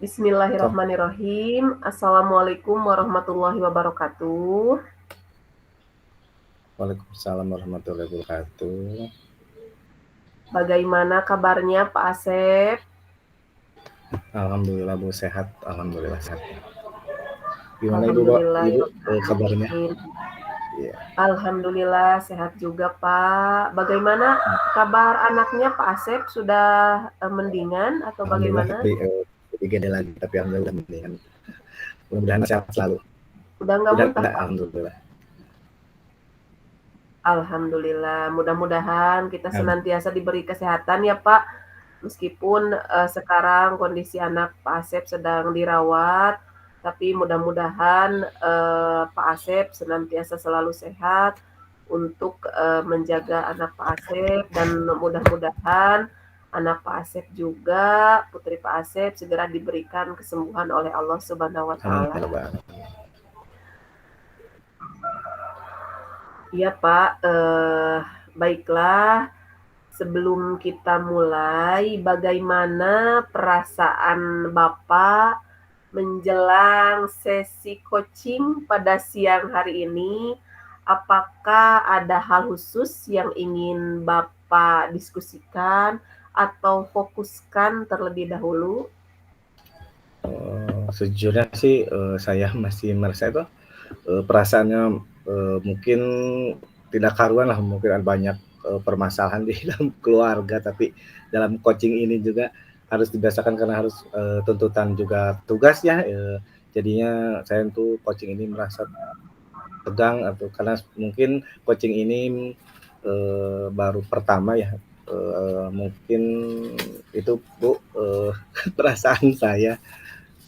Bismillahirrahmanirrahim. Assalamualaikum warahmatullahi wabarakatuh. Waalaikumsalam warahmatullahi wabarakatuh. Bagaimana kabarnya Pak Asep? Alhamdulillah Bu sehat, alhamdulillah sehat. Gimana Alhamdulillah ya Ibu Rabbil kabarnya? alamin. Iya. Alhamdulillah sehat juga Pak. Bagaimana kabar anaknya Pak Asep? Sudah mendingan atau Alhamdulillah bagaimana? di IGD lagi, tapi alhamdulillah mendingan. Mudah-mudahan sehat selalu. Udah nggak Udah muntah enggak, Pak? alhamdulillah. Alhamdulillah. Mudah-mudahan kita Nah, senantiasa diberi kesehatan ya Pak. Meskipun sekarang kondisi anak Pak Asep sedang dirawat, tapi mudah-mudahan Pak Asep senantiasa selalu sehat untuk menjaga anak Pak Asep, dan mudah-mudahan anak Pak Asep juga, putri Pak Asep segera diberikan kesembuhan oleh Allah Subhanahu wa amin taala. ya Rabbal alamin. Iya Pak, baiklah. Sebelum kita mulai, bagaimana perasaan Bapak menjelang sesi coaching pada siang hari ini? Apakah ada hal khusus yang ingin Bapak diskusikan atau fokuskan terlebih dahulu? Sejujurnya sih saya masih merasa itu perasaannya mungkin tidak karuan lah, mungkin ada banyak permasalahan di dalam keluarga, tapi dalam coaching ini juga harus dibiasakan karena harus tuntutan juga tugas ya. Jadinya saya tuh coaching ini merasa tegang, atau karena mungkin coaching ini baru pertama ya. Mungkin itu Bu perasaan saya.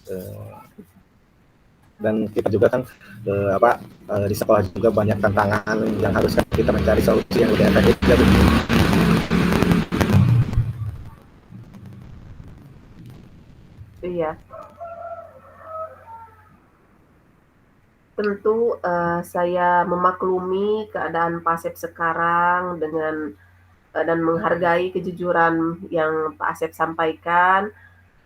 Eh, dan kita juga kan di sekolah juga banyak tantangan yang harus kita mencari solusi yang lebih efektif ya, Bu. Iya, tentu saya memaklumi keadaan Pak Asep sekarang dan menghargai kejujuran yang Pak Asep sampaikan.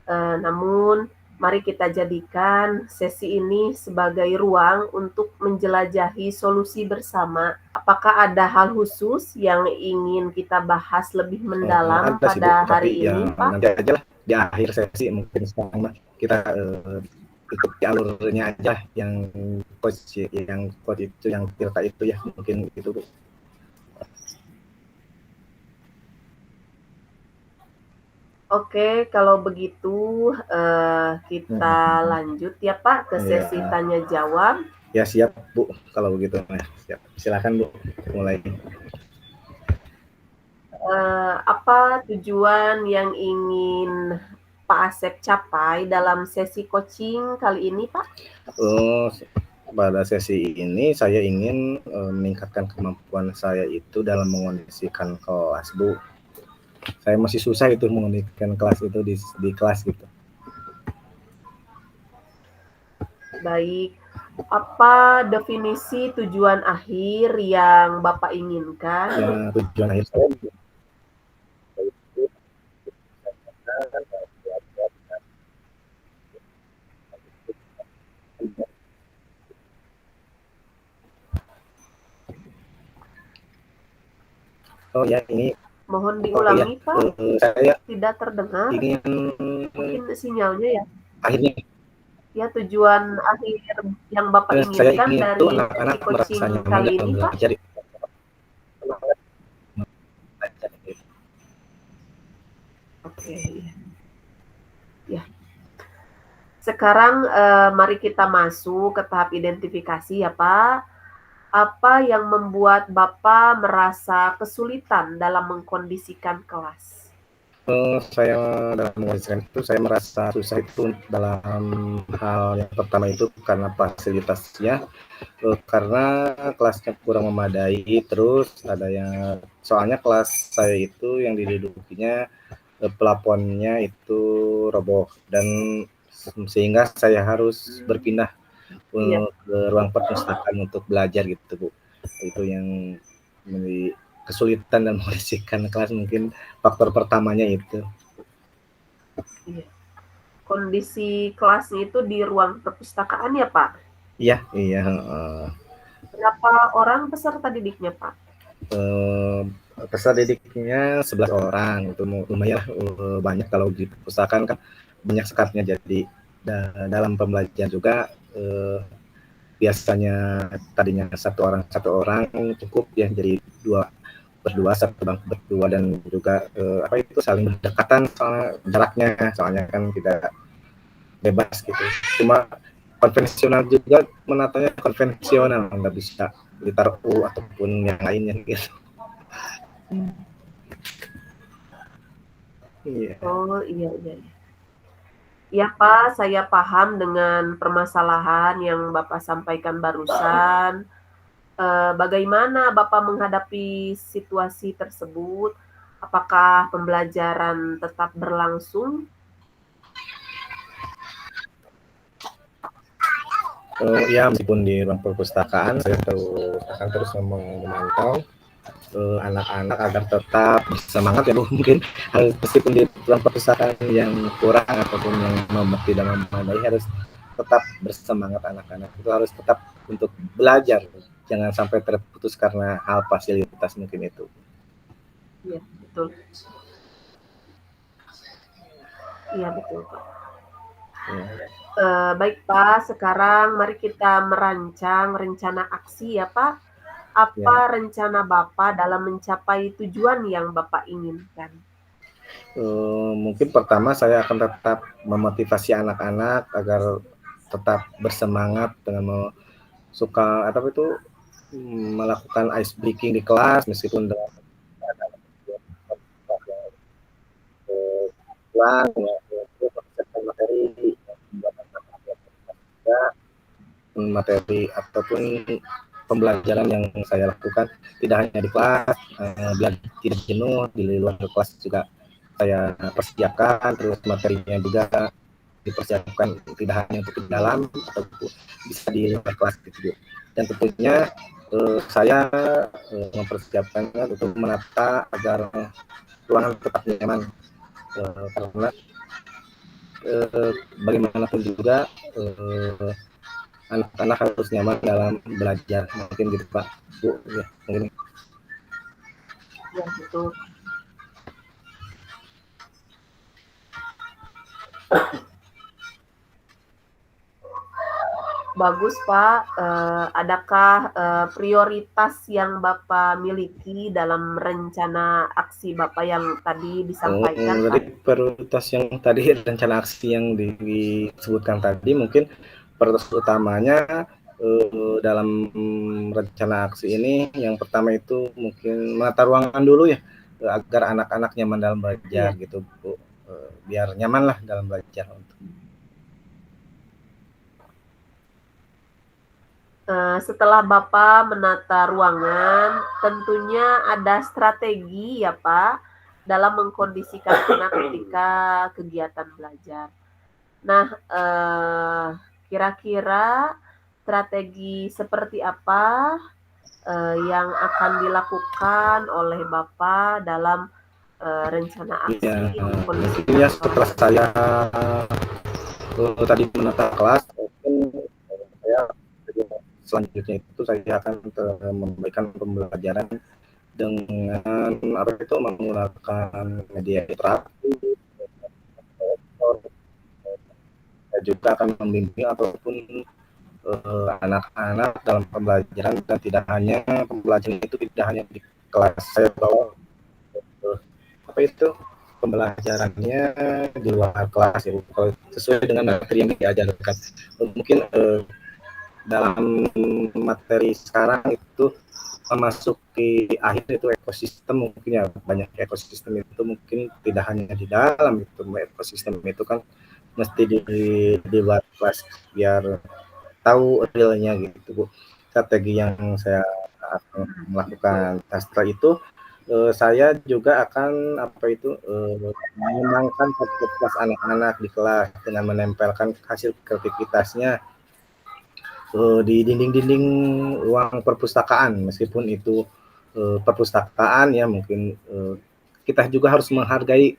Namun, mari kita jadikan sesi ini sebagai ruang untuk menjelajahi solusi bersama. Apakah ada hal khusus yang ingin kita bahas lebih mendalam Ada sih Bu, pada tapi hari ya ini, Pak? nanti aja lah di akhir sesi, mungkin sekarang mah kita ikuti alurnya aja yang coach itu, yang Tirta itu ya, mungkin itu Bu. Oke, kalau begitu kita lanjut ya Pak ke sesi Ya, tanya jawab. ya siap Bu, kalau begitu ya, siap. Silakan Bu, mulai. Apa tujuan yang ingin Pak Asep capai dalam sesi coaching kali ini, Pak? Oh, pada sesi ini saya ingin meningkatkan kemampuan saya itu dalam mengondisikan kelas Bu. Saya masih susah itu mengondisikan kelas itu di kelas gitu. Baik, apa definisi tujuan akhir yang Bapak inginkan? Ya, tujuan akhir saya itu, oh ya ini, Mohon oh ya, diulangi, Pak. saya Tidak terdengar. ingin Mungkin sinyalnya ya. akhirnya Ya, tujuan akhir yang Bapak saya inginkan ingin tuh dari sesi anak-anak merasa coaching nyaman kali dalam ini, Pak? belajar. Oke, ya. Sekarang mari kita masuk ke tahap identifikasi ya Pak. Apa yang membuat Bapak merasa kesulitan dalam mengkondisikan kelas? Saya dalam mengondisikan itu saya merasa susah itu dalam hal yang pertama itu karena fasilitasnya, karena kelasnya kurang memadai, terus ada yang soalnya kelas saya itu yang didudukinya plafonnya itu roboh, dan sehingga saya harus berpindah Iya, ke ruang perpustakaan untuk belajar gitu Bu. Itu yang menjadi kesulitan dan mengondisikan kelas, mungkin faktor pertamanya itu. iya. kondisi kelasnya itu di ruang perpustakaan ya, Pak? Iya iya, heeh. Berapa orang peserta didiknya, Pak? Peserta didiknya 11 orang, itu lumayan banyak. Kalau di perpustakaan kan banyak sekatnya, jadi dalam pembelajaran juga biasanya tadinya satu orang cukup ya, jadi berdua, satu bangku berdua, dan juga apa itu, saling berdekatan soalnya jaraknya, soalnya kan tidak bebas gitu. Cuma konvensional juga, menatanya konvensional, nggak bisa liter U ataupun yang lainnya gitu. Iya. Oh, iya iya. Iya, Pak, saya paham dengan permasalahan yang Bapak sampaikan barusan. Bagaimana Bapak menghadapi situasi tersebut? Apakah pembelajaran tetap berlangsung? Ya, meskipun di ruang perpustakaan, saya akan terus memantau anak-anak agar tetap semangat ya Bu. Mungkin meskipun di ruang perpustakaan yang kurang ataupun yang tidak memadai, harus tetap bersemangat. Anak-anak itu harus tetap untuk belajar, jangan sampai terputus karena hal fasilitas mungkin itu. Iya, betul. Iya, betul, Pak. Ya. Baik, Pak, sekarang mari kita merancang rencana aksi ya, Pak. Apa Ya. rencana Bapak dalam mencapai tujuan yang Bapak inginkan? Mungkin pertama saya akan tetap memotivasi anak-anak agar tetap bersemangat dengan suka apa itu, melakukan ice breaking di kelas, meskipun dengan pelan ya, mempersiapkan materi, materi ataupun pembelajaran yang saya lakukan tidak hanya di kelas, biar tidak jenuh. Di luar kelas juga saya persiapkan, terus materinya juga dipersiapkan, tidak hanya untuk di dalam atau bisa di luar kelas gitu. Dan tentunya saya mempersiapkannya untuk menata agar ruangan tetap nyaman, karena bagaimanapun juga anak-anak harus nyaman dalam belajar, mungkin gitu Pak Bu ya, mungkin. Ya, betul. Bagus, Pak. Adakah prioritas yang Bapak miliki dalam rencana aksi Bapak yang tadi disampaikan, Dari Pak? prioritas yang tadi, rencana aksi yang disebutkan tadi, mungkin prioritas utamanya dalam rencana aksi ini, yang pertama itu mungkin menata ruangan dulu ya, agar anak-anak nyaman dalam belajar Iya. gitu Bu, biar nyaman lah dalam belajar. Setelah Bapak menata ruangan, tentunya ada strategi ya Pak, dalam mengkondisikan anak ketika kegiatan belajar. Nah, kira-kira strategi seperti apa yang akan dilakukan oleh Bapak dalam rencana Ya, aksi mungkin mengkondisikan ya kelas? setelah saya tadi menata kelas, mungkin saya selanjutnya itu saya akan memberikan pembelajaran dengan apa itu, menggunakan media interaktif. Saya juga akan membimbing ataupun anak-anak dalam pembelajaran, dan tidak hanya pembelajaran itu tidak hanya di kelas. Saya bawa apa itu, pembelajarannya di luar kelas ya, kalau sesuai dengan materi yang diajarkan. Mungkin dalam materi sekarang itu memasuki akhir itu ekosistem, mungkin ya, banyak ekosistem itu mungkin tidak hanya di dalam itu. Ekosistem itu kan mesti di luar kelas biar tahu realnya gitu Bu, strategi yang saya akan melakukan. Nah, setelah itu saya juga akan apa itu, mengembangkan kreativitas anak-anak di kelas dengan menempelkan hasil kreativitasnya di dinding-dinding ruang perpustakaan. Meskipun itu perpustakaan ya, mungkin kita juga harus menghargai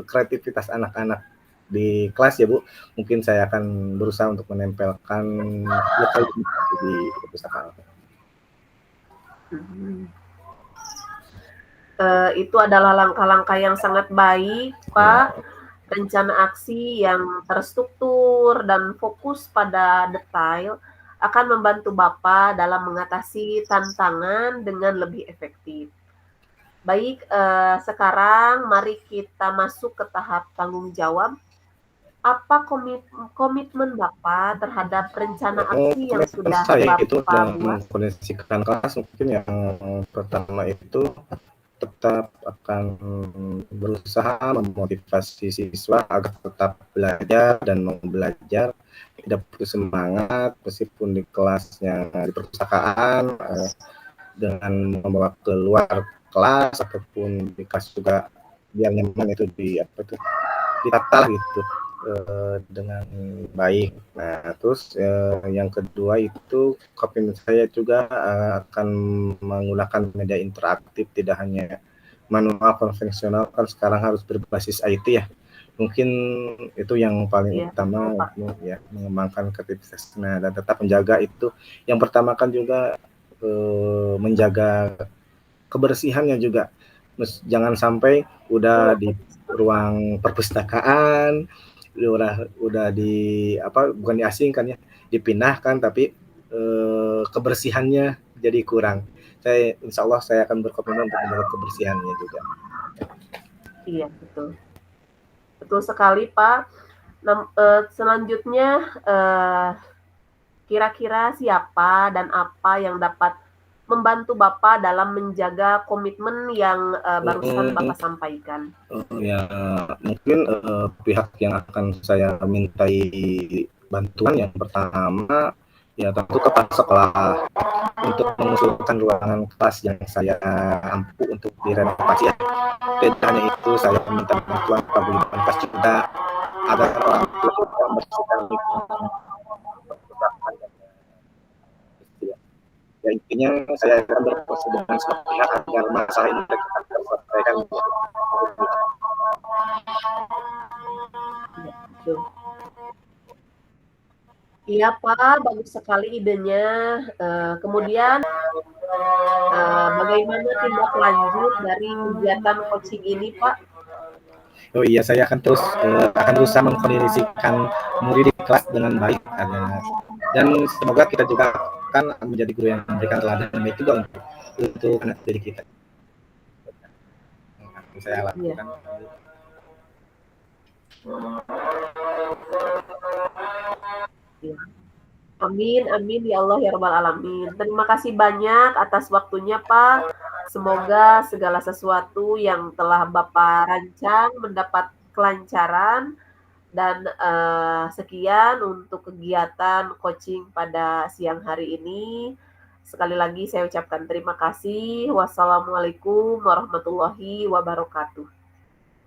kreativitas anak-anak di kelas ya Bu, mungkin saya akan berusaha untuk menempelkan lokal di perpustakaan. Itu adalah langkah-langkah yang sangat baik, Ya. Pak. Rencana aksi yang terstruktur dan fokus pada detail akan membantu Bapak dalam mengatasi tantangan dengan lebih efektif. Baik, sekarang mari kita masuk ke tahap tanggung jawab. Apa komitmen Bapak terhadap rencana aksi yang Komitmen sudah saya itu Bapak dalam buat? mengkondisikan kelas mungkin yang pertama itu tetap akan berusaha memotivasi siswa agar tetap belajar dan mau belajar, tidak putus semangat meskipun di kelasnya di perpustakaan, dengan membawa keluar kelas ataupun di kelas juga biar nyaman itu ditata gitu dengan baik. Nah, terus yang kedua itu komitmen saya juga akan menggunakan media interaktif, tidak hanya manual konvensional, kan sekarang harus berbasis IT ya. Mungkin itu yang paling Iya, betul, utama Pak. untuk ya mengembangkan kreativitas. Nah, dan tetap menjaga itu. Yang pertama kan juga menjaga kebersihannya juga. Jangan sampai udah Betul, di ruang perpustakaan, udah di apa bukan diasingkan ya, dipindahkan tapi kebersihannya jadi kurang. Insya Allah saya akan berkomitmen untuk menjaga kebersihannya juga. iya, betul. Betul sekali, Pak. Selanjutnya, kira-kira siapa dan apa yang dapat membantu Bapak dalam menjaga komitmen yang barusan Hmm, Bapak sampaikan? ya mungkin pihak yang akan saya mintai bantuan yang pertama ya tentu kepala sekolah untuk mengusulkan ruangan kelas yang saya ampu untuk direnovasi ya. Dan hanya itu saya minta bantuan paguyuban kelas juga agar orang tua tidak membersihkan lingkungan perpustakaan ya. Ya intinya saya akan berkoordinasi dengan semua pihak agar masalah ini dapat terselesaikan. Iya, betul. Iya, Pak, bagus sekali idenya. Kemudian, bagaimana tindak lanjut dari kegiatan coaching ini, Pak? Oh iya, saya akan terus akan berusaha mengkondisikan murid di kelas dengan baik dan semoga kita juga akan menjadi guru yang memberikan teladan yang baik juga untuk anak didik kita. Yang saya Iya. lakukan. Iya. Amin, amin ya Allah ya rabbal alamin. Terima kasih banyak atas waktunya, Pak. Semoga segala sesuatu yang telah Bapak rancang mendapat kelancaran dan sekian untuk kegiatan coaching pada siang hari ini. Sekali lagi saya ucapkan terima kasih. Wassalamualaikum warahmatullahi wabarakatuh.